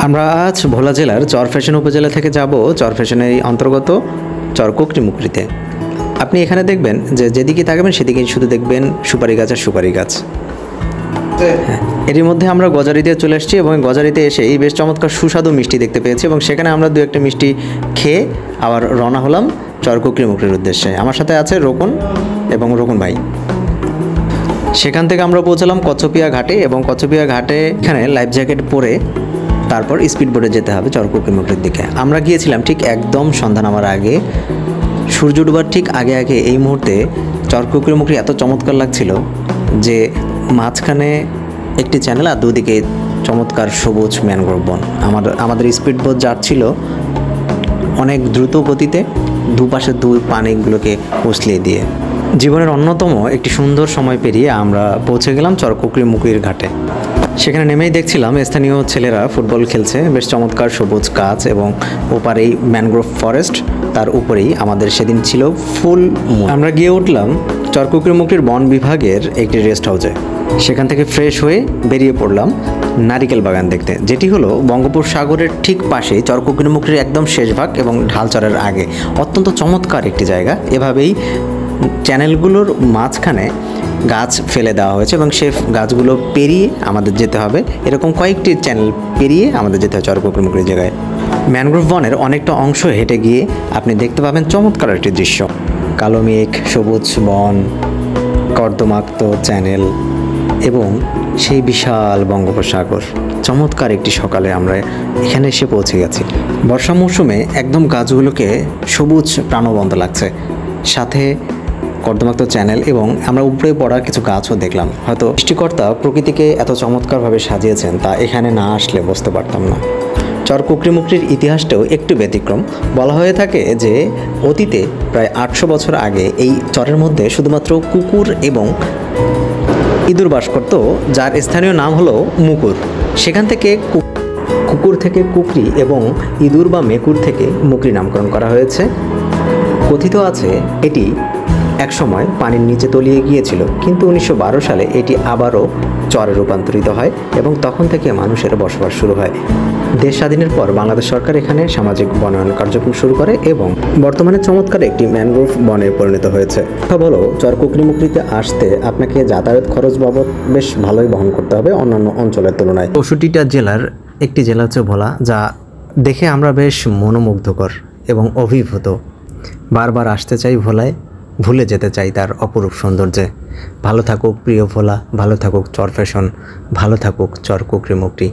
আমরা আজ ভোলা জেলার চরফ্যাশন উপজেলা থেকে যাব চরফ্যাশনের অন্তর্গত চর কুকরিমুকরিতে। আপনি এখানে দেখবেন যে যেদিকে তাকাবেন সেদিকেই শুধু দেখবেন সুপারি গাছ আর সুপারি গাছ। এরই মধ্যে আমরা গজারিতে চলে এসেছি এবং গজারিতে এসে এই বেশ চমৎকার সুস্বাদু মিষ্টি দেখতে পেয়েছি এবং সেখানে আমরা দু একটা মিষ্টি খেয়ে আবার রওনা হলাম চর কুকরিমুকরির উদ্দেশ্যে। আমার সাথে আছে রোকন এবং রোকন ভাই। সেখান থেকে আমরা পৌঁছলাম কচ্ছপিয়া ঘাটে এবং কচ্ছপিয়া ঘাটে এখানে লাইফ জ্যাকেট পরে তারপর স্পিড বোটে যেতে হবে চর কুকরিমুকরির দিকে। আমরা গিয়েছিলাম ঠিক একদম সন্ধ্যা নামার আগে, সূর্য ডুবার ঠিক আগে আগে। এই মুহূর্তে চর কুকরিমুকরি এত চমৎকার লাগছিল যে মাঝখানে একটি চ্যানেল আর দুদিকে চমৎকার সবুজ ম্যানগ্রোভ বন। আমাদের স্পিড বোট যাচ্ছিল অনেক দ্রুত গতিতে, দুপাশে দুই পানিগুলোকে উছলিয়ে দিয়ে। জীবনের অন্যতম একটি সুন্দর সময় পেরিয়ে আমরা পৌঁছে গেলাম চর কুকরিমুকরির ঘাটে। সেখানে নেমেই দেখছিলাম স্থানীয় ছেলেরা ফুটবল খেলছে, বেশ চমৎকার সবুজ গাছ এবং ওপারেই ম্যানগ্রোভ ফরেস্ট, তার উপরেই আমাদের সেদিন ছিল ফুল মুন। আমরা গিয়ে উঠলাম চর কুকরিমুকরির বন বিভাগের একটি রেস্ট হাউসে। সেখান থেকে ফ্রেশ হয়ে বেরিয়ে পড়লাম নারিকেল বাগান দেখতে, যেটি হলো বঙ্গোপসাগরের ঠিক পাশেই চর কুকরিমুকরির একদম শেষ ভাগ এবং ঢালচরের আগে। অত্যন্ত চমৎকার একটি জায়গা। এভাবেই চ্যানেলগুলোর মাঝখানে গাছ ফেলে দেওয়া হয়েছে এবং সে গাছগুলো পেরিয়ে আমাদের যেতে হবে। এরকম কয়েকটি চ্যানেল পেরিয়ে আমাদের যেতে হবে চর কুকরিমুকরির জায়গায়। ম্যানগ্রোভ বনের অনেকটা অংশ হেঁটে গিয়ে আপনি দেখতে পাবেন চমৎকার একটি দৃশ্য। কালো মেঘ, সবুজ বন, কর্দমাক্ত চ্যানেল এবং সেই বিশাল বঙ্গোপসাগর। চমৎকার একটি সকালে আমরা এখানে এসে পৌঁছে গেছি। বর্ষা মৌসুমে একদম গাছগুলোকে সবুজ প্রাণবন্ত লাগছে, সাথে কর্দমাক্ত চ্যানেল এবং আমরা উপরে পড়া কিছু গাছও দেখলাম। হয়তো সৃষ্টিকর্তা প্রকৃতিকে এত চমৎকারভাবে সাজিয়েছেন তা এখানে না আসলে বুঝতে পারতাম না। চর কুকরিমুকরির ইতিহাসটাও একটু ব্যতিক্রম। বলা হয়ে থাকে যে অতীতে প্রায় 800 বছর আগে এই চরের মধ্যে শুধুমাত্র কুকুর এবং ইঁদুর বাস করত, যার স্থানীয় নাম হলো মুকুর। সেখান থেকে কুকুর থেকে কুকরি এবং ইঁদুর বা মেকুর থেকে মুকরি নামকরণ করা হয়েছে। কথিত আছে এটি একসময় পানির নিচে তলিয়ে গিয়েছিল, কিন্তু 1912 সালে এটি আবারও চরে রূপান্তরিত হয় এবং তখন থেকে মানুষের বসবাস শুরু হয়। দেশ স্বাধীনের পর বাংলাদেশ সরকার এখানে সামাজিক বনায়ন কার্যক্রম শুরু করে এবং বর্তমানে চমৎকার একটি ম্যানগ্রোভ বনে পরিণত হয়েছে। কথা বলো, চর কুকরিমুকরিতে আসতে আপনাকে যাতায়াত খরচ বাবদ বেশ ভালোই বহন করতে হবে অন্যান্য অঞ্চলের তুলনায়। 64টা জেলার একটি জেলা হচ্ছে ভোলা, যা দেখে আমরা বেশ মনোমুগ্ধকর এবং অভিভূত। বারবার আসতে চাই ভোলায়, ভুলে যেতে চাই তার অপরূপ সৌন্দর্যে। ভালো থাকুক প্রিয় ভোলা, ভালো থাকুক চরফ্যাশন, ভালো থাকুক চর কুকরিমুকরি।